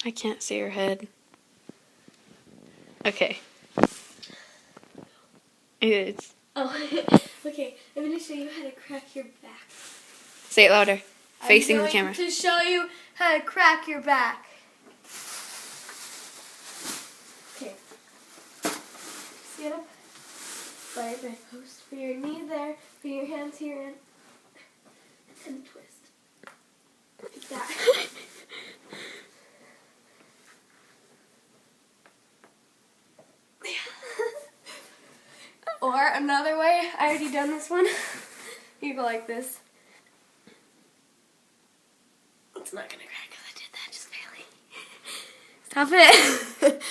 I can't see her head. Okay. It's. Oh, okay. I'm going to show you how to crack your back. Say it louder. Facing the camera. I'm going to show you how to crack your back. Okay. Stand up. By my post. Put your knee there. Put your hands here and twist. Like that. Or another way, I already done this one. You go like this. It's not gonna crack because I did that just barely. Stop it.